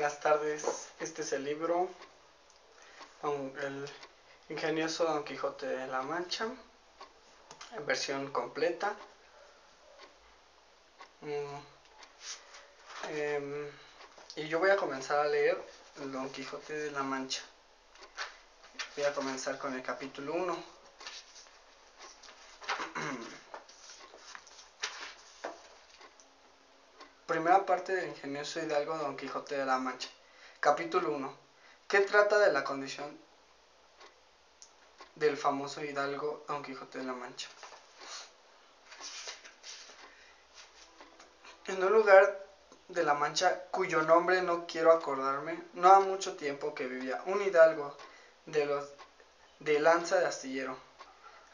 Buenas tardes, este es el libro El ingenioso Don Quijote de la Mancha, en versión completa. Y yo voy a comenzar a leer el Don Quijote de la Mancha. Voy a comenzar con el capítulo 1. Primera parte del ingenioso hidalgo Don Quijote de la Mancha. Capítulo 1. ¿Qué trata de la condición del famoso hidalgo Don Quijote de la Mancha? En un lugar de la Mancha, cuyo nombre no quiero acordarme, no ha mucho tiempo que vivía un hidalgo de los de lanza de astillero,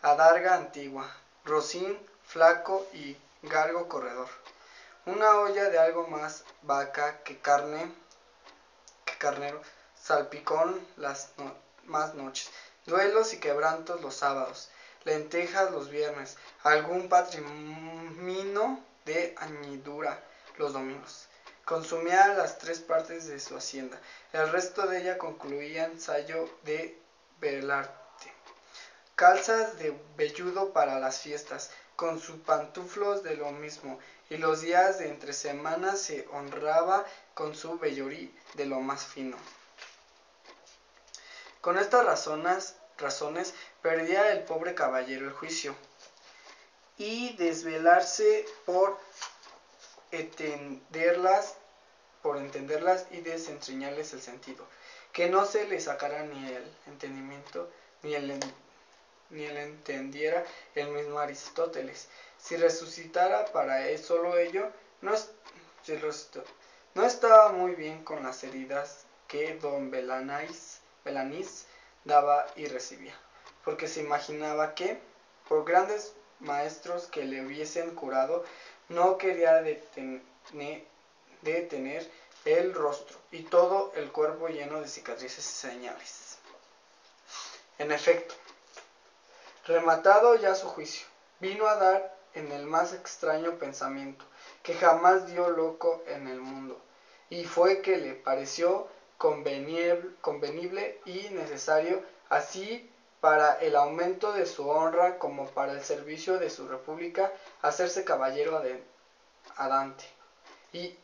adarga antigua, rocín flaco y galgo corredor, una olla de algo más vaca que carnero, salpicón las más noches, duelos y quebrantos los sábados, lentejas los viernes, algún patrimino de añadidura los domingos. Consumía las 3 partes de su hacienda, el resto de ella concluía en sayo de velarte, calzas de velludo para las fiestas, con sus pantuflos de lo mismo, y los días de entre semanas se honraba con su vellorí de lo más fino. Con estas razones perdía el pobre caballero el juicio, y desvelarse por entenderlas y desentrañarles el sentido, que no se le sacara ni el entendimiento ni el entendiera el mismo Aristóteles. Si resucitara para él solo ello, no estaba muy bien con las heridas que don Belanís daba y recibía, porque se imaginaba que, por grandes maestros que le hubiesen curado, no quería detener el rostro y todo el cuerpo lleno de cicatrices y señales. En efecto, rematado ya su juicio, vino a dar en el más extraño pensamiento que jamás dio loco en el mundo, y fue que le pareció convenible y necesario, así para el aumento de su honra como para el servicio de su república, hacerse caballero andante, y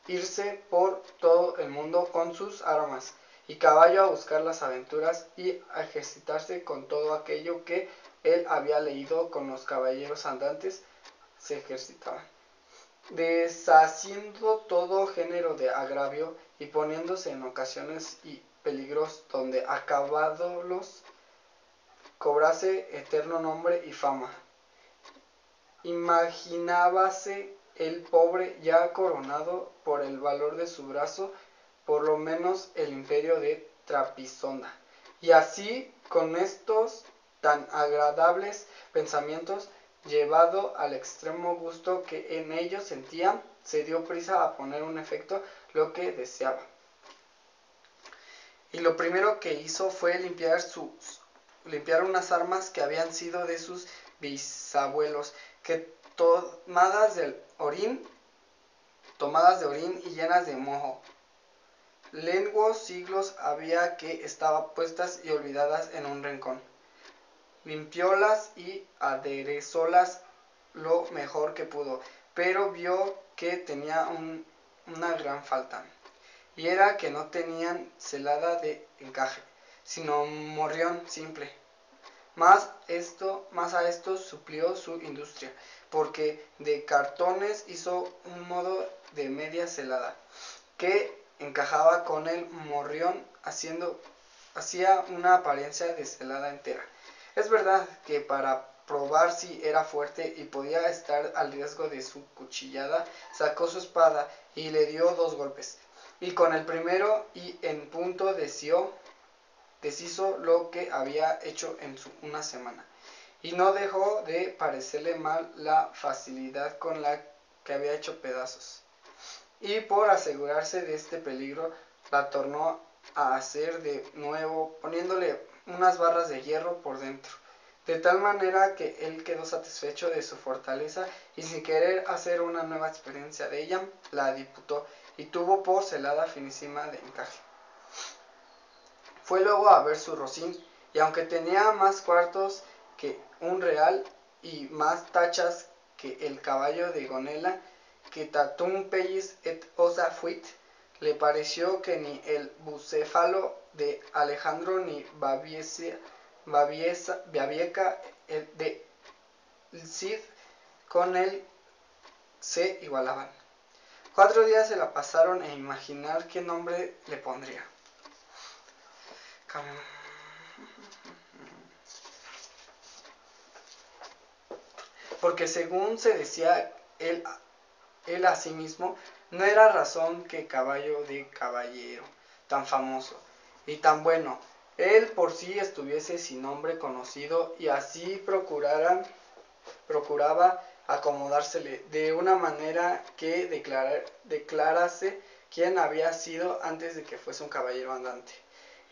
irse por todo el mundo con sus armas y caballo a buscar las aventuras y a ejercitarse con todo aquello que él había leído con los caballeros andantes se ejercitaban, deshaciendo todo género de agravio y poniéndose en ocasiones y peligros donde acabadolos cobrase eterno nombre y fama. Imaginábase el pobre ya coronado por el valor de su brazo, por lo menos el imperio de Trapisonda, y así con estos tan agradables pensamientos, llevado al extremo gusto que en ellos sentía, se dio prisa a poner en efecto lo que deseaba. Y lo primero que hizo fue limpiar unas armas que habían sido de sus bisabuelos, que tomadas de orín y llenas de moho, lenguos siglos había que estaban puestas y olvidadas en un rincón. Limpiólas y aderezólas lo mejor que pudo, pero vio que tenía una gran falta, y era que no tenían celada de encaje, sino morrión simple. Más a esto suplió su industria, porque de cartones hizo un modo de media celada, que encajaba con el morrión, hacía una apariencia de celada entera. Es verdad que para probar si era fuerte y podía estar al riesgo de su cuchillada, sacó su espada y le dio 2 golpes, y con el primero y en punto deshizo lo que había hecho en una semana, y no dejó de parecerle mal la facilidad con la que había hecho pedazos, y por asegurarse de este peligro la tornó a hacer de nuevo, poniéndole unas barras de hierro por dentro, de tal manera que él quedó satisfecho de su fortaleza y sin querer hacer una nueva experiencia de ella, la disputó y tuvo por celada finísima de encaje. Fue luego a ver su rocín, y aunque tenía más cuartos que un real y más tachas que el caballo de Gonela, que tatum pellis et osa fuit, le pareció que ni el bucéfalo de Alejandro ni Babieca de Cid con él se igualaban. 4 días se la pasaron en imaginar qué nombre le pondría. Porque según se decía él a sí mismo, no era razón que caballo de caballero, tan famoso y tan bueno, él por sí estuviese sin nombre conocido, y así procuraba acomodársele de una manera que declarase quién había sido antes de que fuese un caballero andante.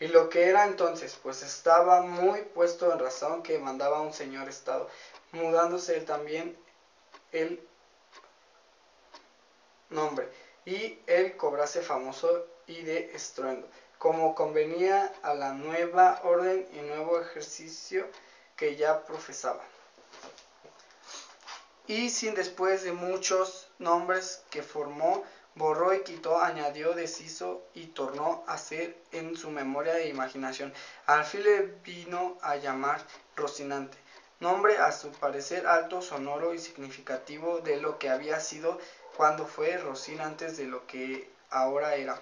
Y lo que era entonces, pues estaba muy puesto en razón que mandaba un señor estado, mudándose él también el nombre, y él cobrase famoso y de estruendo, como convenía a la nueva orden y nuevo ejercicio que ya profesaba. Y sin después de muchos nombres que formó, borró y quitó, añadió, deshizo y tornó a hacer en su memoria e imaginación. Al fin le vino a llamar Rocinante, nombre a su parecer alto, sonoro y significativo de lo que había sido cuando fue Rocín antes de lo que ahora era,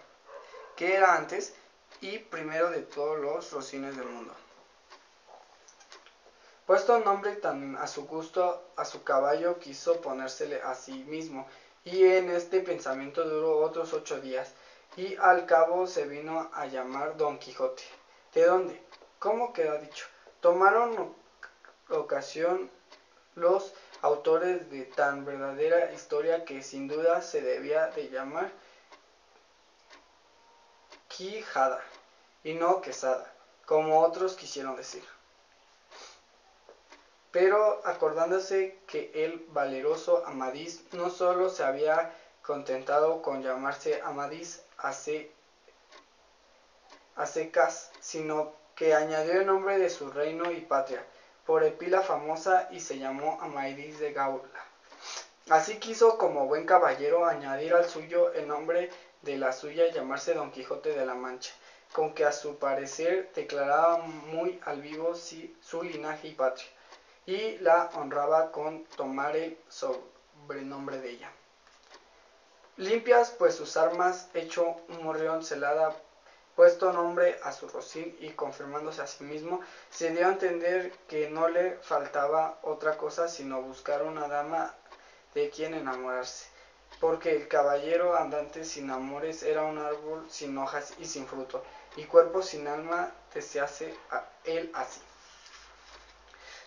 que era antes y primero de todos los Rocines del mundo. Puesto nombre tan a su gusto a su caballo, quiso ponérsele a sí mismo, y en este pensamiento duró otros 8 días, y al cabo se vino a llamar Don Quijote. ¿De dónde? ¿Cómo queda dicho? Tomaron ocasión los autores de tan verdadera historia que sin duda se debía de llamar Quijada, y no Quesada, como otros quisieron decir. Pero acordándose que el valeroso Amadís no sólo se había contentado con llamarse Amadís a secas, sino que añadió el nombre de su reino y patria, por pila famosa, y se llamó Amadís de Gaula. Así quiso, como buen caballero, añadir al suyo el nombre de la suya, llamarse Don Quijote de la Mancha, con que a su parecer declaraba muy al vivo su linaje y patria, y la honraba con tomar el sobrenombre de ella. Limpias pues sus armas, hecho un morrión celada, puesto nombre a su rocín y confirmándose a sí mismo, se dio a entender que no le faltaba otra cosa sino buscar una dama de quien enamorarse, porque el caballero andante sin amores era un árbol sin hojas y sin fruto, y cuerpo sin alma desease a él así.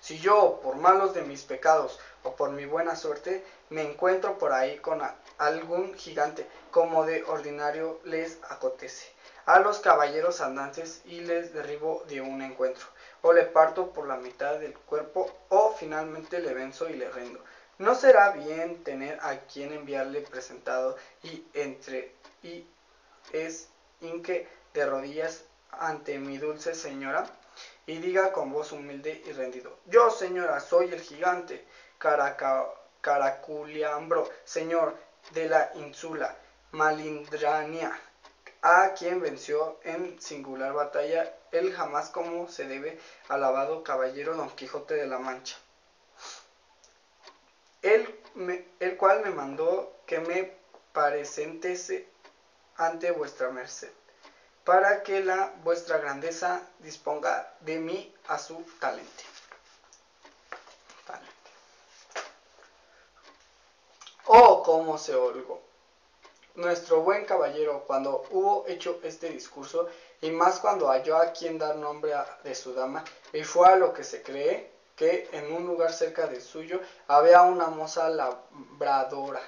Si yo, por malos de mis pecados o por mi buena suerte, me encuentro por ahí con algún gigante, como de ordinario les acontece a los caballeros andantes, y les derribo de un encuentro, o le parto por la mitad del cuerpo, o finalmente le venzo y le rindo, ¿no será bien tener a quien enviarle presentado, y es hinque de rodillas ante mi dulce señora, y diga con voz humilde y rendido: yo, señora, soy el gigante Caraculiambro, señor de la ínsula Malindrania, a quien venció en singular batalla el jamás como se debe alabado caballero Don Quijote de la Mancha, el cual me mandó que me presentase ante vuestra merced, para que la vuestra grandeza disponga de mí a su talente. Oh, cómo se holgó nuestro buen caballero cuando hubo hecho este discurso, y más cuando halló a quien dar nombre de su dama, y fue a lo que se cree que en un lugar cerca del suyo había una moza labradora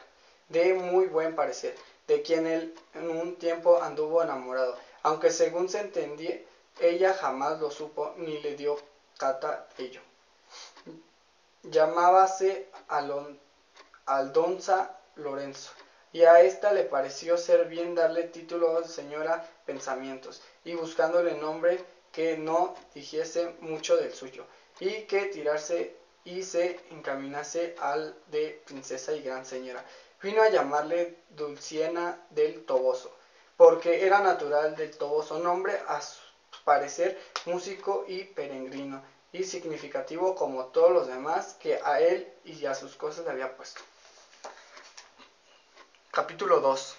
de muy buen parecer, de quien él en un tiempo anduvo enamorado, aunque según se entendía ella jamás lo supo ni le dio cata de ello. Llamábase Aldonza Lorenzo, y a esta le pareció ser bien darle título de señora Pensamientos, y buscándole nombre que no dijese mucho del suyo, y que tirase y se encaminase al de princesa y gran señora. Vino a llamarle Dulciena del Toboso, porque era natural del Toboso, nombre a su parecer músico y peregrino, y significativo como todos los demás que a él y a sus cosas le había puesto. Capítulo 2.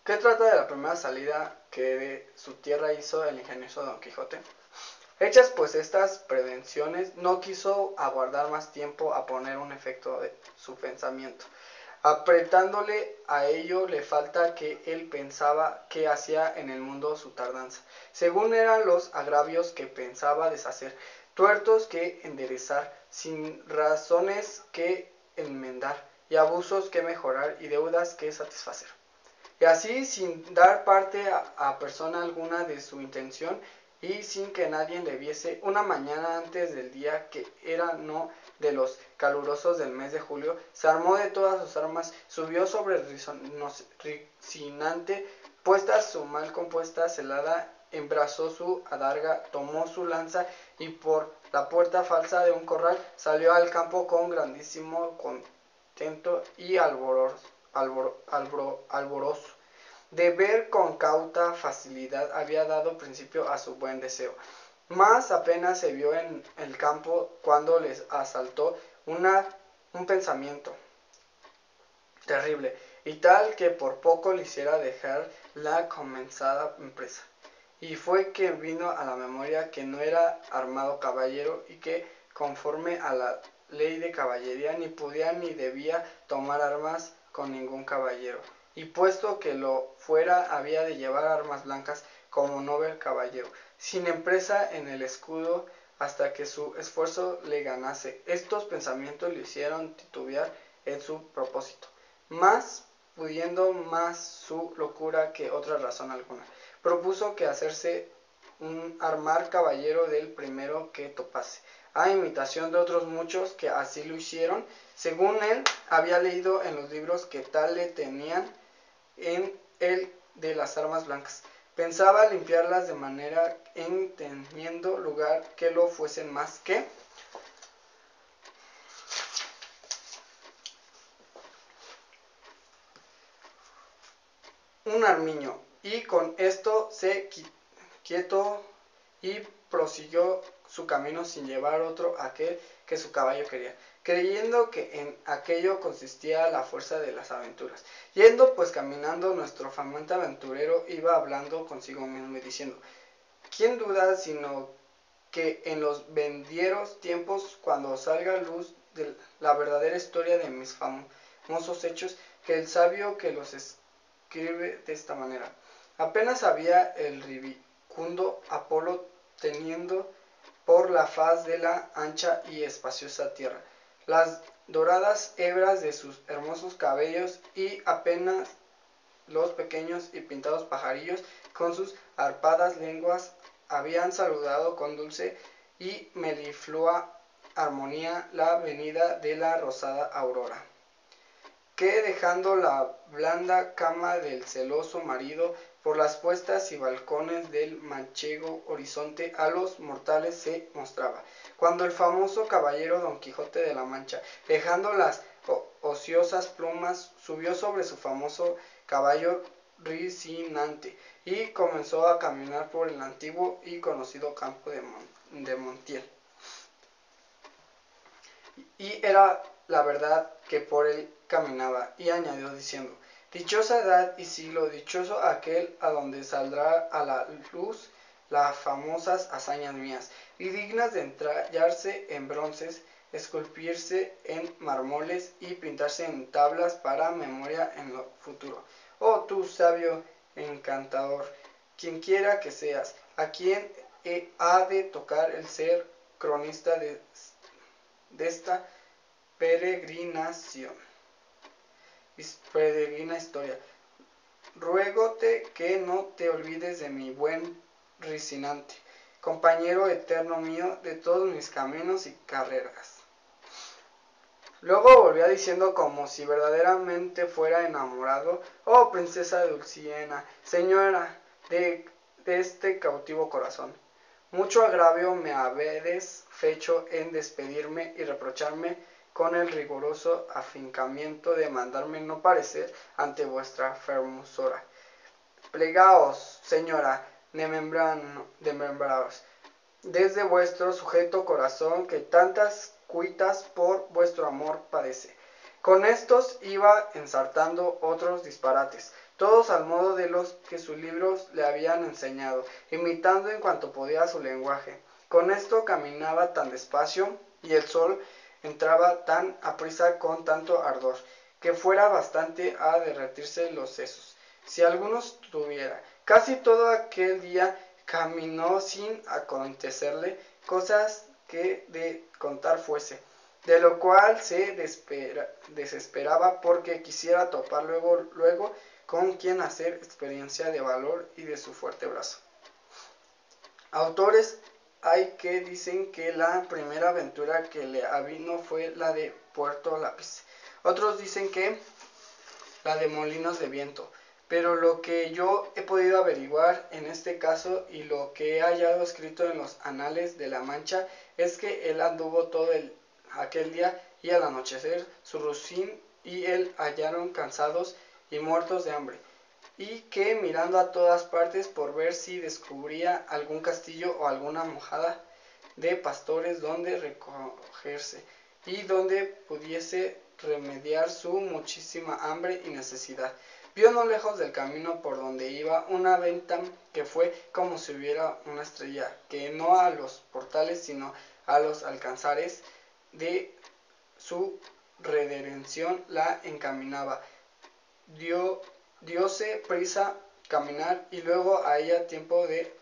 ¿Qué trata de la primera salida que de su tierra hizo el ingenioso Don Quijote? Hechas pues estas prevenciones, no quiso aguardar más tiempo a poner un efecto de su pensamiento. Apretándole a ello le falta que él pensaba que hacía en el mundo su tardanza, según eran los agravios que pensaba deshacer, tuertos que enderezar, sin razones que enmendar, y abusos que mejorar, y deudas que satisfacer. Y así, sin dar parte a persona alguna de su intención, y sin que nadie le viese, una mañana antes del día que era no de los calurosos del mes de julio, se armó de todas sus armas, subió sobre Ricinante, puesta su mal compuesta celada, embrazó su adarga, tomó su lanza, y por la puerta falsa de un corral salió al campo con grandísimo contento y alborozo de ver con cauta facilidad había dado principio a su buen deseo. Mas apenas se vio en el campo cuando les asaltó un pensamiento terrible, y tal que por poco le hiciera dejar la comenzada empresa. Y fue que vino a la memoria que no era armado caballero, y que, conforme a la ley de caballería, ni podía ni debía tomar armas con ningún caballero, y puesto que lo fuera había de llevar armas blancas como noble caballero, sin empresa en el escudo, hasta que su esfuerzo le ganase. Estos pensamientos le hicieron titubear en su propósito, mas pudiendo más su locura que otra razón alguna, propuso que hacerse un armar caballero del primero que topase, a imitación de otros muchos que así lo hicieron, según él había leído en los libros que tal le tenían en el de las armas blancas. Pensaba limpiarlas de manera en teniendo lugar que lo fuesen más que un armiño, y con esto se quieto y prosiguió su camino sin llevar otro aquel que su caballo quería, creyendo que en aquello consistía la fuerza de las aventuras. Yendo pues caminando, nuestro flamante aventurero iba hablando consigo mismo y diciendo: ¿quién duda sino que en los venideros tiempos, cuando salga a luz de la verdadera historia de mis famosos hechos, que el sabio que los escribe de esta manera: apenas había el ribicundo Apolo teniendo por la faz de la ancha y espaciosa tierra las doradas hebras de sus hermosos cabellos, y apenas los pequeños y pintados pajarillos con sus arpadas lenguas habían saludado con dulce y meliflua armonía la venida de la rosada aurora, que dejando la blanda cama del celoso marido, por las puestas y balcones del manchego horizonte a los mortales se mostraba, cuando el famoso caballero Don Quijote de la Mancha, dejando las ociosas plumas, subió sobre su famoso caballo Ricinante, y comenzó a caminar por el antiguo y conocido campo de Montiel. Y era la verdad que por él caminaba, y añadió diciendo: dichosa edad y siglo, dichoso aquel a donde saldrá a la luz las famosas hazañas mías, y dignas de entrallarse en bronces, esculpirse en mármoles, y pintarse en tablas para memoria en lo futuro. Oh tú, sabio encantador, quien quiera que seas, a quien ha de tocar el ser cronista de esta peregrina historia, ruégote que no te olvides de mi buen Ricinante, compañero eterno mío de todos mis caminos y carreras. Luego volvía diciendo como si verdaderamente fuera enamorado: oh princesa Dulcinea, señora de este cautivo corazón, mucho agravio me habedes fecho en despedirme y reprocharme con el riguroso afincamiento de mandarme no parecer ante vuestra fermosura. Plegaos, señora, desmembraos desde vuestro sujeto corazón que tantas cuitas por vuestro amor padece. Con estos iba ensartando otros disparates, todos al modo de los que sus libros le habían enseñado, imitando en cuanto podía su lenguaje. Con esto caminaba tan despacio y el sol entraba tan aprisa con tanto ardor, que fuera bastante a derretirse los sesos, si algunos tuviera. Casi todo aquel día caminó sin acontecerle cosas que de contar fuese, de lo cual se desesperaba porque quisiera topar luego con quien hacer experiencia de valor y de su fuerte brazo. Autores hay que dicen que la primera aventura que le avino fue la de Puerto Lápiz. Otros dicen que la de Molinos de Viento. Pero lo que yo he podido averiguar en este caso y lo que he hallado escrito en los anales de la Mancha es que él anduvo todo aquel día y al anochecer su Rocín y él hallaron cansados y muertos de hambre, y que mirando a todas partes por ver si descubría algún castillo o alguna mojada de pastores donde recogerse y donde pudiese remediar su muchísima hambre y necesidad, vio no lejos del camino por donde iba una venta que fue como si hubiera una estrella, que no a los portales sino a los alcanzares de su redención la encaminaba. Diose prisa caminar y luego a ella tiempo de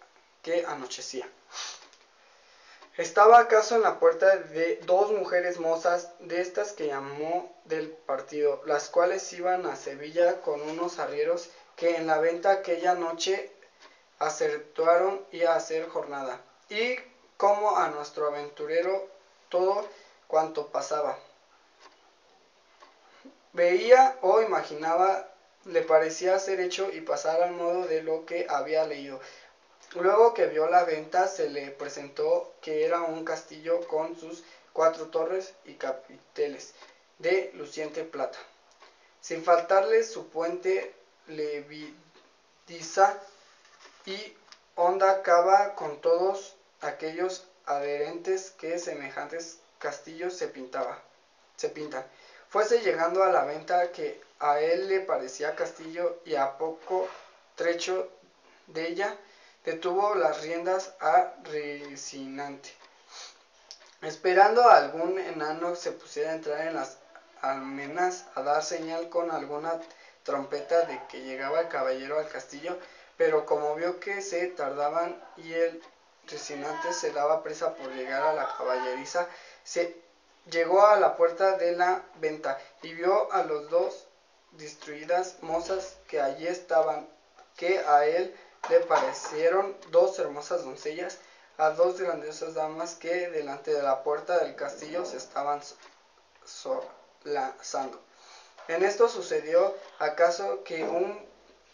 que anochecía. Estaba acaso en la puerta de dos mujeres mozas de estas que llamó del partido, las cuales iban a Sevilla con unos arrieros que en la venta aquella noche acertaron y a hacer jornada, y como a nuestro aventurero todo cuanto pasaba veía o imaginaba le parecía ser hecho y pasar al modo de lo que había leído. Luego que vio la venta se le presentó que era un castillo con sus 4 torres y capiteles de luciente plata, sin faltarle su puente levadiza y honda cava, con todos aquellos adherentes que semejantes castillos se pintan. Fuese llegando a la venta que a él le parecía castillo y a poco trecho de ella detuvo las riendas a Rocinante, esperando a algún enano se pusiera a entrar en las almenas a dar señal con alguna trompeta de que llegaba el caballero al castillo, pero como vio que se tardaban y el Rocinante se daba prisa por llegar a la caballeriza, se llegó a la puerta de la venta y vio a los dos distraídas mozas que allí estaban, que a él le parecieron dos hermosas doncellas, a dos grandiosas damas que delante de la puerta del castillo se estaban solazando. En esto sucedió acaso que un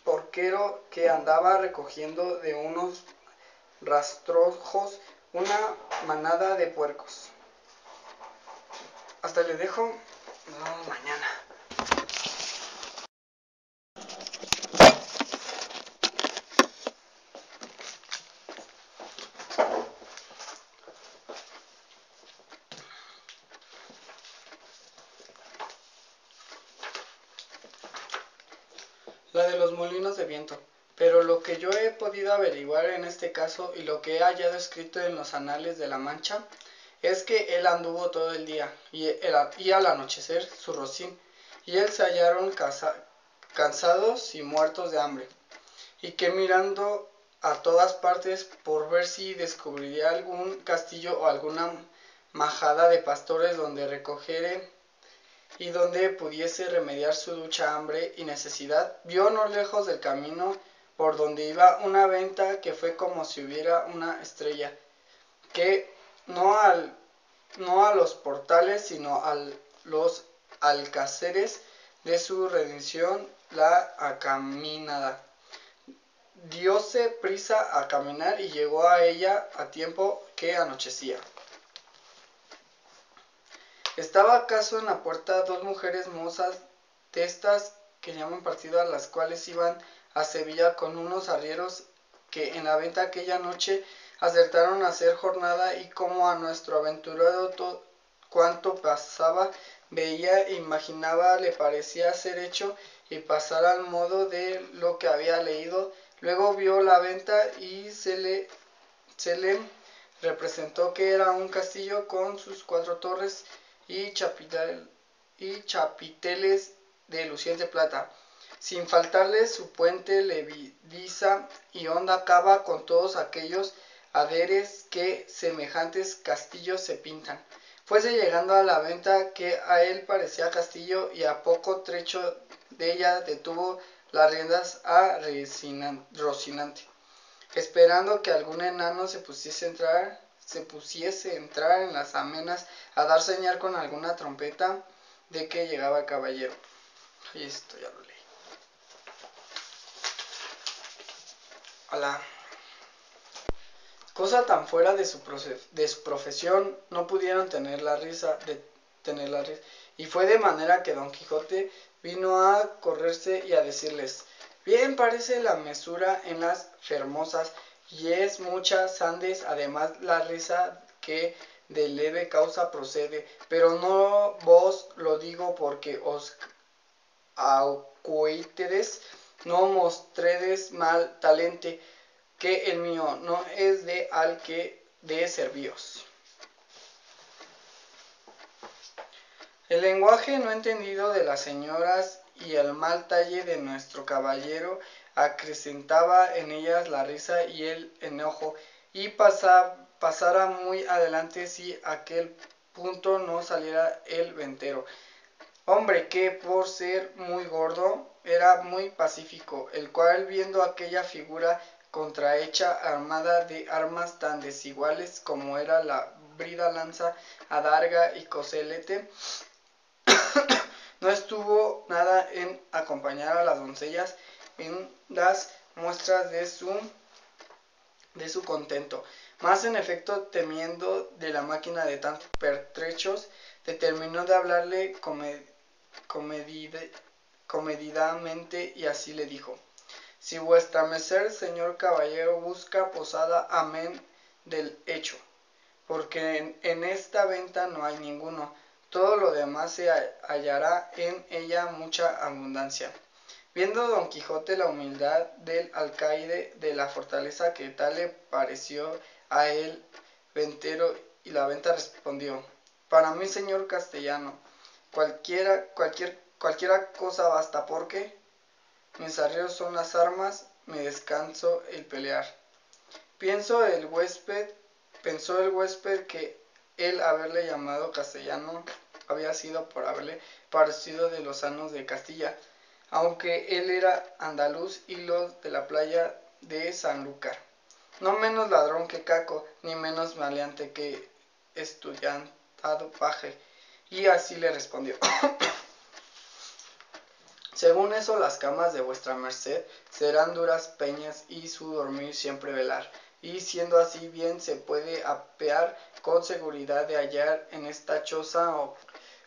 porquero que andaba recogiendo de unos rastrojos una manada de puercos. Hasta le dejo. Nos vemos mañana. La de los molinos de viento. Pero lo que yo he podido averiguar en este caso y lo que he hallado escrito en los anales de la Mancha es que él anduvo todo el día y al anochecer su Rocín y él se hallaron cansados y muertos de hambre, y que mirando a todas partes por ver si descubriría algún castillo o alguna majada de pastores donde recoger y donde pudiese remediar su ducha hambre y necesidad, vio no lejos del camino por donde iba una venta que fue como si hubiera una estrella, que no a los portales, sino a los alcázares de su redención la acaminada. Dióse prisa a caminar y llegó a ella a tiempo que anochecía. Estaba acaso en la puerta dos mujeres mozas de estas que llaman partido, a las cuales iban a Sevilla con unos arrieros que en la venta aquella noche acertaron a hacer jornada, y como a nuestro aventurado cuanto pasaba veía e imaginaba le parecía ser hecho y pasar al modo de lo que había leído. Luego vio la venta y se le representó que era un castillo con sus 4 torres y chapiteles de luciente plata, sin faltarle su puente levadiza y honda cava, con todos aquellos aderes que semejantes castillos se pintan. Fuese llegando a la venta que a él parecía castillo, y a poco trecho de ella detuvo las riendas a Rocinante, esperando que algún enano se pusiese a entrar en las amenas a dar señal con alguna trompeta de que llegaba el caballero. Y esto ya lo leí. Hola. Cosa tan fuera de su profesión, no pudieron tener la risa, y fue de manera que Don Quijote vino a correrse y a decirles: bien parece la mesura en las fermosas, y es mucha sandes además la risa que de leve causa procede, pero no vos lo digo porque os acuitedes, no mostredes mal talente, que el mío no es de al que de servíos. El lenguaje no entendido de las señoras y el mal talle de nuestro caballero acrecentaba en ellas la risa y el enojo, y pasara muy adelante si aquel punto no saliera el ventero, hombre que por ser muy gordo era muy pacífico, el cual, viendo aquella figura contrahecha, armada de armas tan desiguales como era la brida, lanza, adarga y coselete, no estuvo nada en acompañar a las doncellas en las muestras de su contento, mas en efecto, temiendo de la máquina de tantos pertrechos, determinó de hablarle comedidamente, y así le dijo: si vuestra merced, señor caballero, busca posada, amén del hecho, porque en esta venta no hay ninguno, todo lo demás se hallará en ella mucha abundancia. Viendo Don Quijote la humildad del alcaide de la fortaleza, que tal le pareció a el ventero, y la venta respondió: para mí, señor castellano, cualquiera cosa basta, porque mis arrieros son las armas, mi descanso el pelear. Pensó el huésped que el haberle llamado castellano había sido por haberle parecido de los sanos de Castilla, aunque él era andaluz y los de la playa de Sanlúcar, no menos ladrón que Caco, ni menos maleante que estudiantado paje. Y así le respondió: según eso, las camas de vuestra merced serán duras peñas, y su dormir siempre velar, y siendo así, bien se puede apear con seguridad de hallar en esta choza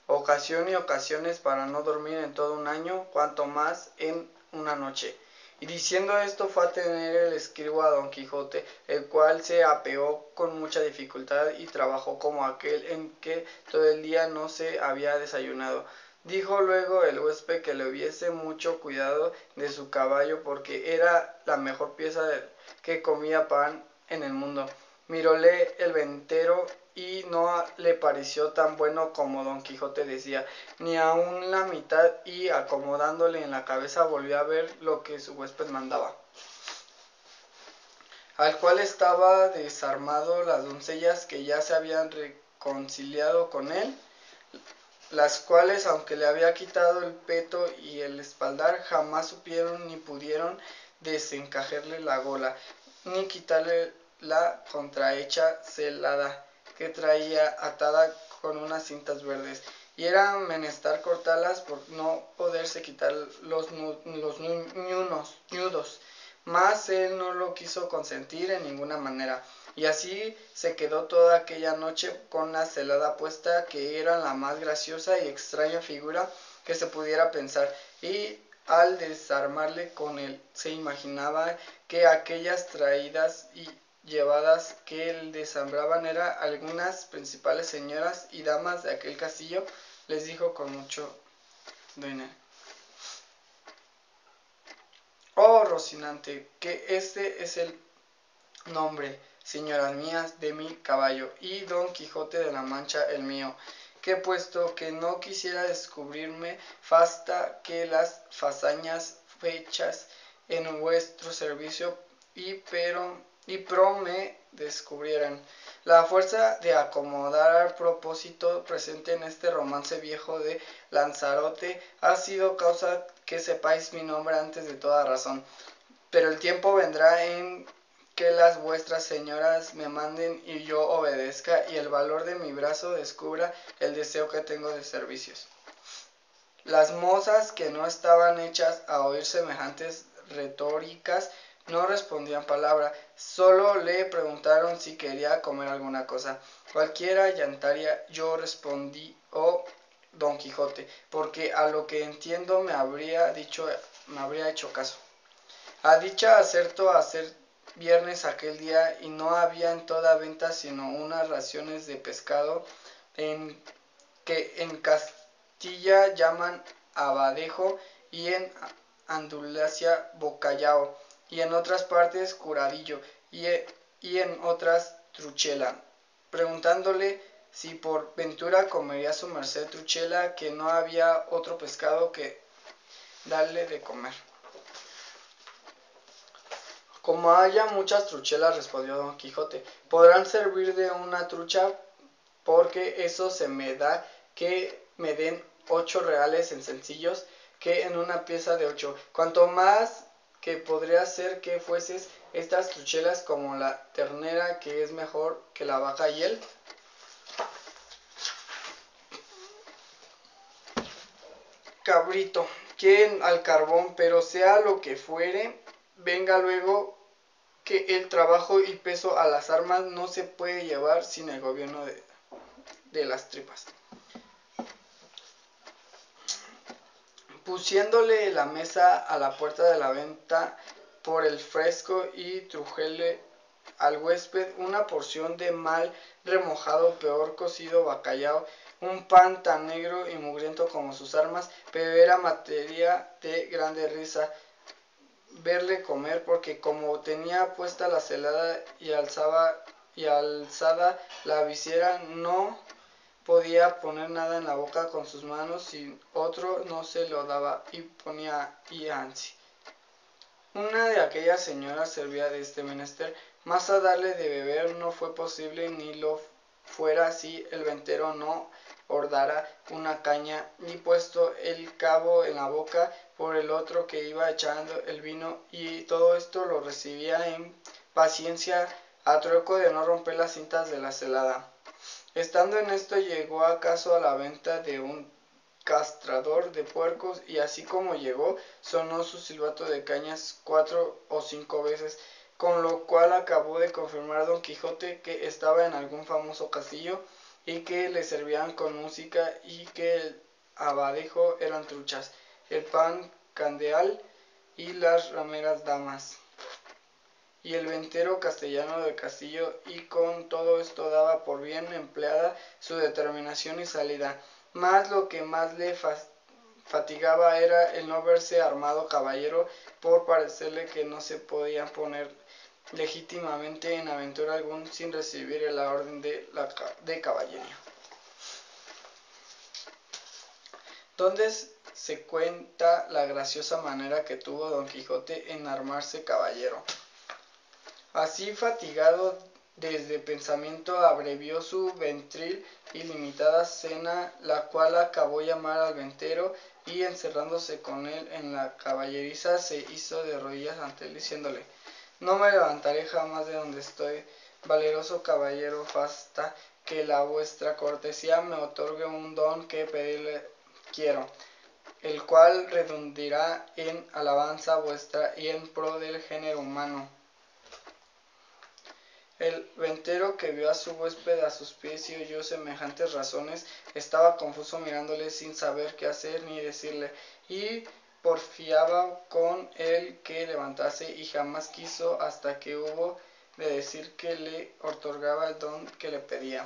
ocasión y ocasiones para no dormir en todo un año, cuanto más en una noche. Y diciendo esto, fue a tener el escribo a Don Quijote, el cual se apeó con mucha dificultad y trabajo como aquel en que todo el día no se había desayunado. Dijo luego el huésped que le hubiese mucho cuidado de su caballo, porque era la mejor pieza que comía pan en el mundo. Miróle el ventero y no le pareció tan bueno como Don Quijote decía, ni aun la mitad, y acomodándole en la cabeza volvió a ver lo que su huésped mandaba. Al cual estaba desarmado las doncellas que ya se habían reconciliado con él, las cuales, aunque le había quitado el peto y el espaldar, jamás supieron ni pudieron desencajarle la gola, ni quitarle la contrahecha celada que traía atada con unas cintas verdes, y era menester cortarlas por no poderse quitar los ñudos, mas él no lo quiso consentir en ninguna manera, y así se quedó toda aquella noche con la celada puesta, que era la más graciosa y extraña figura que se pudiera pensar, y al desarmarle con él se imaginaba que aquellas traídas y llevadas que le desambraban eran algunas principales señoras y damas de aquel castillo. Les dijo con mucho doine: oh Rocinante, que este es el nombre, señoras mías, de mi caballo, y Don Quijote de la Mancha el mío, que puesto que no quisiera descubrirme, basta que las fazañas fechas en vuestro servicio y pro me descubrieran. La fuerza de acomodar al propósito presente en este romance viejo de Lanzarote ha sido causa que sepáis mi nombre antes de toda razón. Pero el tiempo vendrá en que las vuestras señoras me manden y yo obedezca, y el valor de mi brazo descubra el deseo que tengo de servicios. Las mozas, que no estaban hechas a oír semejantes retóricas, no respondían palabra, solo le preguntaron si quería comer alguna cosa. Cualquiera llantaria, yo respondí: oh Don Quijote, porque a lo que entiendo me habría hecho caso. A dicha acertó a hacer viernes aquel día, y no había en toda venta sino unas raciones de pescado, que en Castilla llaman abadejo, y en Andalucía bocallao, y en otras partes curadillo, y en otras truchela. Preguntándole si por ventura comería su merced truchela, que no había otro pescado que darle de comer. Como haya muchas truchelas, respondió Don Quijote, podrán servir de una trucha, porque eso se me da que me den 8 reales en sencillos, que en una pieza de 8. Cuanto más que podría ser que fueses estas truchelas como la ternera, que es mejor que la vaca, y el cabrito, que al carbón, pero sea lo que fuere, venga luego, que el trabajo y peso a las armas no se puede llevar sin el gobierno de las tripas. Pusiéndole la mesa a la puerta de la venta por el fresco, y trujele al huésped una porción de mal remojado, peor cocido bacallao, un pan tan negro y mugriento como sus armas, pero era materia de grande risa verle comer, porque como tenía puesta la celada y alzada la visera, no podía poner nada en la boca con sus manos, si otro no se lo daba, y ponía y ansi. Una de aquellas señoras servía de este menester, mas a darle de beber no fue posible, ni lo fuera si el ventero no hordara una caña, ni puesto el cabo en la boca por el otro que iba echando el vino, y todo esto lo recibía en paciencia, a trueco de no romper las cintas de la celada. Estando en esto, llegó acaso a la venta de un castrador de puercos, y así como llegó, sonó su silbato de cañas 4 o 5 veces, con lo cual acabó de confirmar Don Quijote que estaba en algún famoso castillo, y que le servían con música, y que el abadejo eran truchas, el pan candeal y las rameras damas, y el ventero castellano del castillo, y con todo esto daba por bien empleada su determinación y salida. Mas lo que más le fatigaba era el no verse armado caballero, por parecerle que no se podía poner legítimamente en aventura algún sin recibir la orden de caballería. Donde se cuenta la graciosa manera que tuvo Don Quijote en armarse caballero. Así fatigado desde pensamiento abrevió su ventril y limitada cena, la cual acabó llamar al ventero, y encerrándose con él en la caballeriza, se hizo de rodillas ante él, diciéndole: no me levantaré jamás de donde estoy, valeroso caballero, basta que la vuestra cortesía me otorgue un don que pedirle quiero, el cual redundará en alabanza vuestra y en pro del género humano. El ventero, que vio a su huésped a sus pies y oyó semejantes razones, estaba confuso mirándole sin saber qué hacer ni decirle, y porfiaba con él que levantase, y jamás quiso hasta que hubo de decir que le otorgaba el don que le pedía.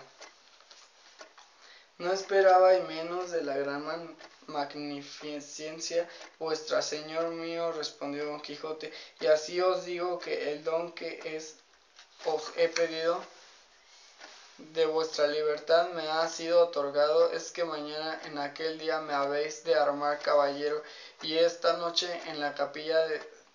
No esperaba y menos de la gran magnificencia vuestra, señor mío, respondió Don Quijote, y así os digo que el don que os he pedido de vuestra libertad me ha sido otorgado, es que mañana en aquel día me habéis de armar caballero, y esta noche en la capilla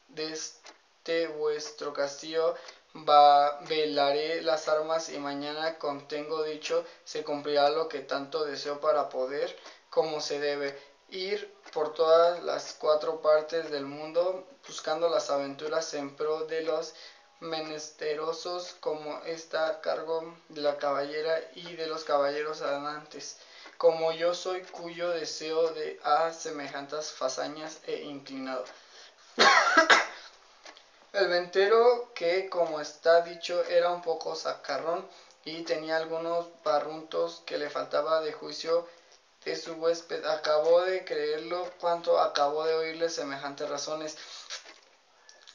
de este vuestro castillo velaré las armas, y mañana, con tengo dicho, se cumplirá lo que tanto deseo para poder, como se debe, ir por todas las 4 partes del mundo buscando las aventuras en pro de los menesterosos, como está a cargo de la caballera y de los caballeros andantes, como yo soy, cuyo deseo de a semejantes fazañas he inclinado. El ventero, que como está dicho era un poco sacarrón y tenía algunos barruntos que le faltaba de juicio de su huésped, acabó de creerlo cuanto acabó de oírle semejantes razones,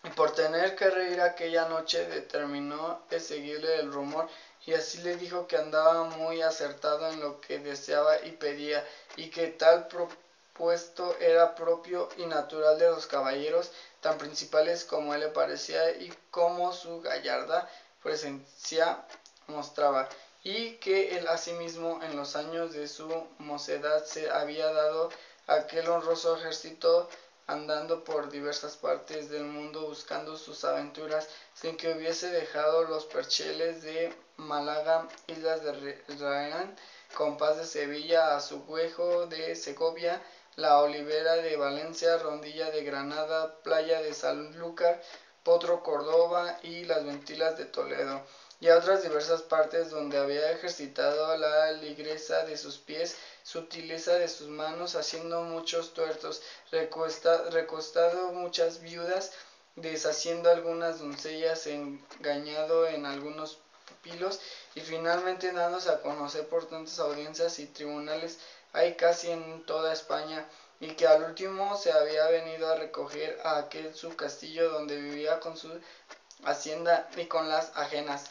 y por tener que reír aquella noche determinó de seguirle el rumor, y así le dijo que andaba muy acertado en lo que deseaba y pedía, y que tal propuesto era propio y natural de los caballeros, tan principales como él le parecía y como su gallarda presencia mostraba, y que él asimismo en los años de su mocedad se había dado aquel honroso ejército, andando por diversas partes del mundo buscando sus aventuras, sin que hubiese dejado los percheles de Málaga, islas de Reán, compás de Sevilla, Azuejo de Segovia, la Olivera de Valencia, Rondilla de Granada, Playa de Sanlúcar, Potro Córdoba y las Ventilas de Toledo, y a otras diversas partes donde había ejercitado la ligereza de sus pies, sutileza de sus manos, haciendo muchos tuertos, recostado muchas viudas, deshaciendo algunas doncellas, engañado en algunos pupilos, y finalmente dándose a conocer por tantas audiencias y tribunales hay casi en toda España, y que al último se había venido a recoger a aquel su castillo, donde vivía con su hacienda y con las ajenas,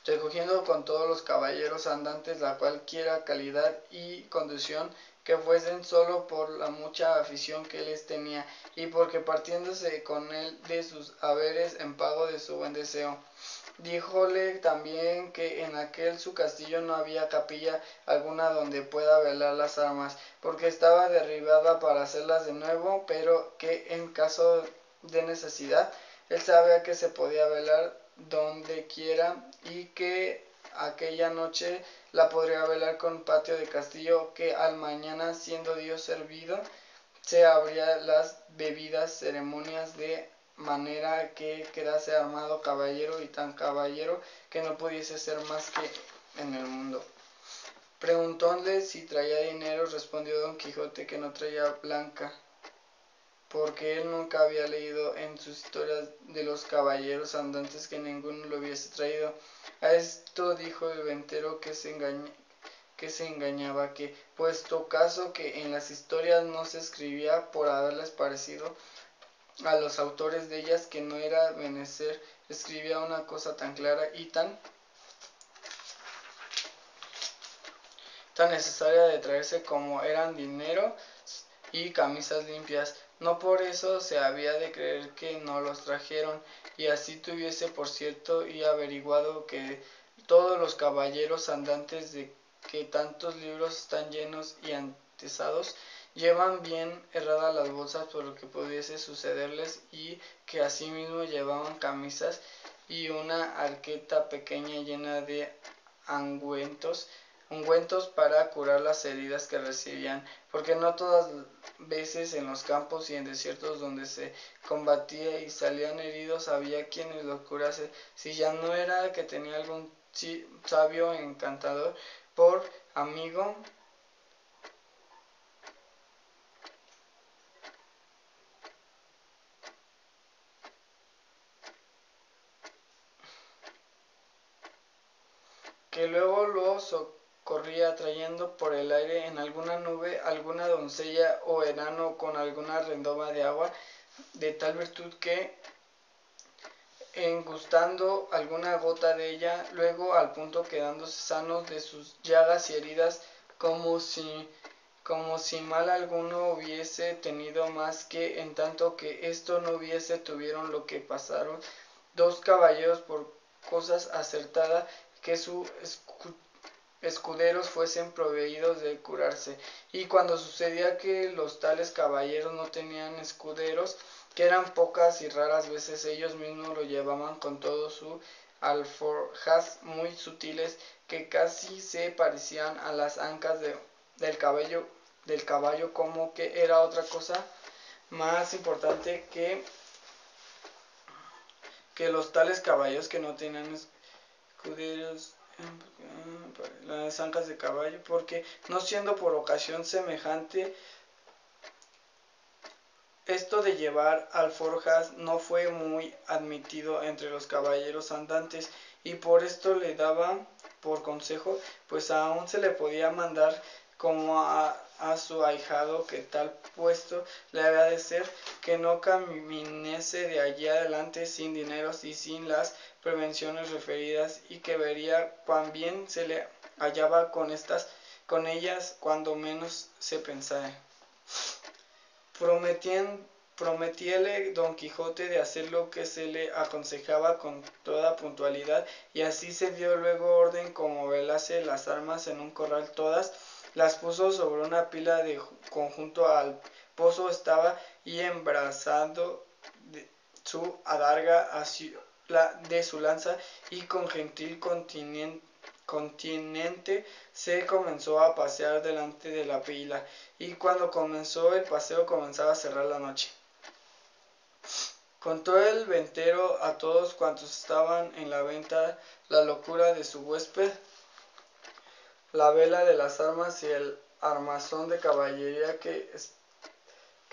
recogiendo con todos los caballeros andantes la cualquiera calidad y condición que fuesen, solo por la mucha afición que les tenía, y porque partiéndose con él de sus haberes en pago de su buen deseo. Díjole también que en aquel su castillo no había capilla alguna donde pueda velar las armas, porque estaba derribada para hacerlas de nuevo, pero que en caso de necesidad él sabía que se podía velar donde quiera, y que aquella noche la podría velar con patio de castillo, que al mañana, siendo Dios servido, se habría las debidas ceremonias, de manera que quedase armado caballero, y tan caballero que no pudiese ser más que en el mundo. Preguntóle si traía dinero, respondió Don Quijote que no traía blanca, porque él nunca había leído en sus historias de los caballeros andantes que ninguno lo hubiese traído. A esto dijo el ventero que se engañaba, que puesto caso que en las historias no se escribía por haberles parecido a los autores de ellas que no era menester escribía una cosa tan clara y tan necesaria de traerse como eran dinero y camisas limpias, no por eso se había de creer que no los trajeron, y así tuviese por cierto y averiguado que todos los caballeros andantes de que tantos libros están llenos y antesados, llevan bien herradas las bolsas por lo que pudiese sucederles, y que asimismo llevaban camisas y una arqueta pequeña llena de ungüentos para curar las heridas que recibían, porque no todas veces en los campos y en desiertos donde se combatía y salían heridos había quienes los curase, si ya no era que tenía algún sabio encantador por amigo, que luego lo socorría trayendo por el aire en alguna nube alguna doncella o enano con alguna redoma de agua, de tal virtud que en gustando alguna gota de ella, luego al punto quedándose sanos de sus llagas y heridas, como si mal alguno hubiese tenido, más que en tanto que esto no hubiese tuvieron lo que pasaron dos caballeros por cosas acertadas, que sus escuderos fuesen proveídos de curarse. Y cuando sucedía que los tales caballeros no tenían escuderos, que eran pocas y raras veces, ellos mismos lo llevaban con todo su alforjas muy sutiles, que casi se parecían a las ancas del caballo, como que era otra cosa más importante que los tales caballos que no tenían escuderos, las ancas de caballo, porque no siendo por ocasión semejante, esto de llevar alforjas no fue muy admitido entre los caballeros andantes, y por esto le daba por consejo, pues aún se le podía mandar como a su ahijado que tal puesto le había de ser, que no caminese de allí adelante sin dineros y sin las prevenciones referidas, y que vería cuán bien se le hallaba con ellas cuando menos se pensara. Prometíale Don Quijote de hacer lo que se le aconsejaba con toda puntualidad, y así se dio luego orden como velase las armas en un corral todas, las puso sobre una pila de conjunto al pozo estaba, y embrazando su adarga de su lanza, y con gentil continente se comenzó a pasear delante de la pila, y cuando comenzó el paseo comenzaba a cerrar la noche. Contó el ventero a todos cuantos estaban en la venta la locura de su huésped, la vela de las armas y el armazón de caballería que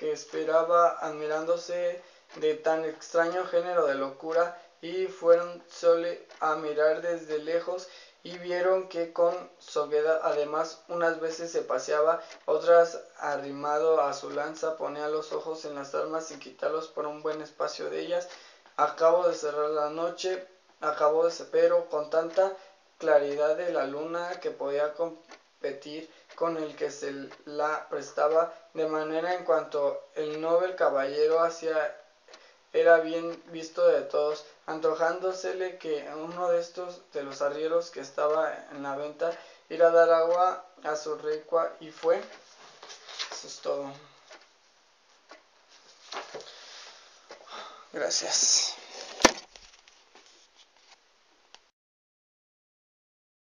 esperaba, admirándose de tan extraño género de locura, y fuéronsele a mirar desde lejos, y vieron que con soguedad además unas veces se paseaba, otras arrimado a su lanza ponía los ojos en las armas sin quitarlos por un buen espacio de ellas. Acabó de cerrar la noche, pero con tanta claridad de la luna que podía competir con el que se la prestaba, de manera en cuanto el noble caballero hacía era bien visto de todos, antojándosele que uno de los arrieros que estaba en la venta ir a dar agua a su recua, y fue. Eso es todo. Gracias.